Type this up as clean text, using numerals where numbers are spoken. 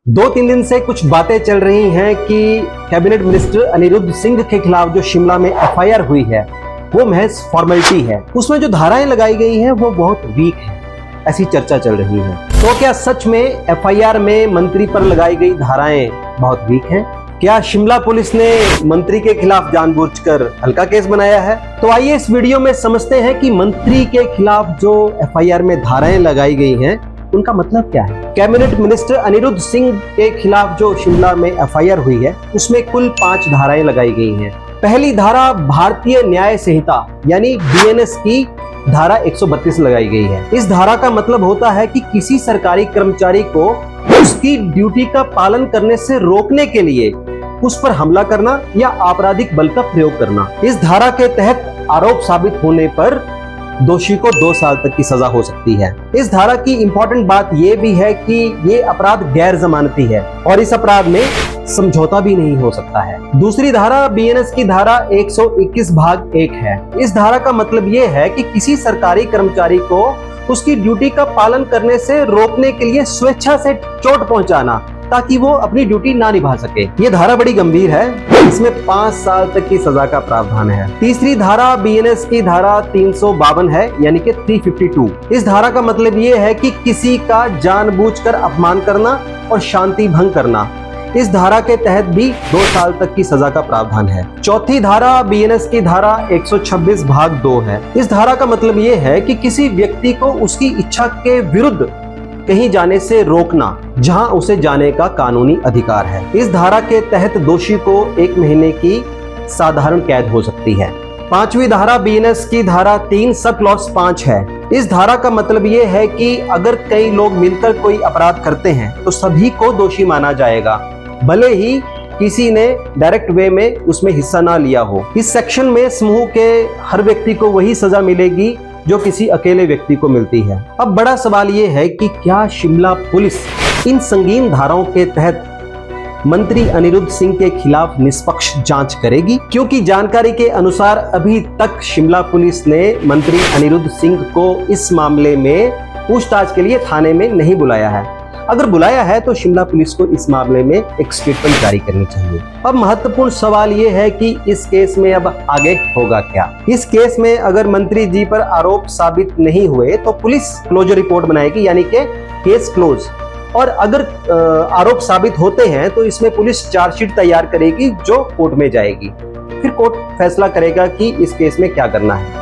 2-3 दिन से कुछ बातें चल रही हैं कि कैबिनेट मिनिस्टर अनिरुद्ध सिंह के खिलाफ जो शिमला में एफआईआर हुई है वो महज फॉर्मेलिटी है। उसमें जो धाराएं लगाई गई हैं वो बहुत वीक है, ऐसी चर्चा चल रही है। तो क्या सच में एफआईआर में मंत्री पर लगाई गई धाराएं बहुत वीक हैं? क्या शिमला पुलिस ने मंत्री के खिलाफ जानबूझकर हल्का केस बनाया है? तो आइए इस वीडियो में समझते हैं कि मंत्री के खिलाफ जो एफआईआर में धाराएं लगाई गई हैं उनका मतलब क्या है। कैबिनेट मिनिस्टर अनिरुद्ध सिंह के खिलाफ जो शिमला में एफआईआर हुई है उसमें कुल 5 धाराएं लगाई गई हैं। पहली धारा भारतीय न्याय संहिता यानी बीएनएस की धारा 132 लगाई गई है। इस धारा का मतलब होता है कि किसी सरकारी कर्मचारी को उसकी ड्यूटी का पालन करने से रोकने के लिए उस पर हमला करना या आपराधिक बल का प्रयोग करना। इस धारा के तहत आरोप साबित होने पर दोषी को 2 साल तक की सजा हो सकती है। इस धारा की इंपॉर्टेंट बात यह भी है कि ये अपराध गैर जमानती है और इस अपराध में समझौता भी नहीं हो सकता है। दूसरी धारा बीएनएस की धारा 121 भाग 1 है। इस धारा का मतलब ये है कि किसी सरकारी कर्मचारी को उसकी ड्यूटी का पालन करने से रोकने के लिए स्वेच्छा से चोट पहुंचाना ताकि वो अपनी ड्यूटी ना निभा सके। ये धारा बड़ी गंभीर है, इसमें 5 साल तक की सजा का प्रावधान है। तीसरी धारा बीएनएस की धारा 352 है यानी कि 352। इस धारा का मतलब ये है कि किसी का जानबूझकर अपमान करना और शांति भंग करना। इस धारा के तहत भी 2 साल तक की सजा का प्रावधान है। चौथी धारा बीएनएस की धारा 126 भाग 2 है। इस धारा का मतलब ये है कि किसी व्यक्ति को उसकी इच्छा के विरुद्ध कहीं जाने से रोकना जहां उसे जाने का कानूनी अधिकार है। इस धारा के तहत दोषी को 1 महीने की साधारण कैद हो सकती है। 5वीं धारा बीएनएस की धारा 3 सब क्लॉज 5 है। इस धारा का मतलब ये है कि अगर कई लोग मिलकर कोई अपराध करते हैं तो सभी को दोषी माना जाएगा, भले ही किसी ने डायरेक्ट वे में उसमें हिस्सा ना लिया हो। इस सेक्शन में समूह के हर व्यक्ति को वही सजा मिलेगी जो किसी अकेले व्यक्ति को मिलती है। अब बड़ा सवाल ये है कि क्या शिमला पुलिस इन संगीन धाराओं के तहत मंत्री अनिरुद्ध सिंह के खिलाफ निष्पक्ष जांच करेगी? क्योंकि जानकारी के अनुसार अभी तक शिमला पुलिस ने मंत्री अनिरुद्ध सिंह को इस मामले में पूछताछ के लिए थाने में नहीं बुलाया है। अगर बुलाया है तो शिमला पुलिस को इस मामले में एक स्टेटमेंट जारी करनी चाहिए। अब महत्वपूर्ण सवाल ये है कि इस केस में अब आगे होगा क्या। इस केस में अगर मंत्री जी पर आरोप साबित नहीं हुए तो पुलिस क्लोजर रिपोर्ट बनाएगी यानी कि केस क्लोज। और अगर आरोप साबित होते हैं तो इसमें पुलिस चार्जशीट तैयार करेगी जो कोर्ट में जाएगी। फिर कोर्ट फैसला करेगा कि इस केस में क्या करना है।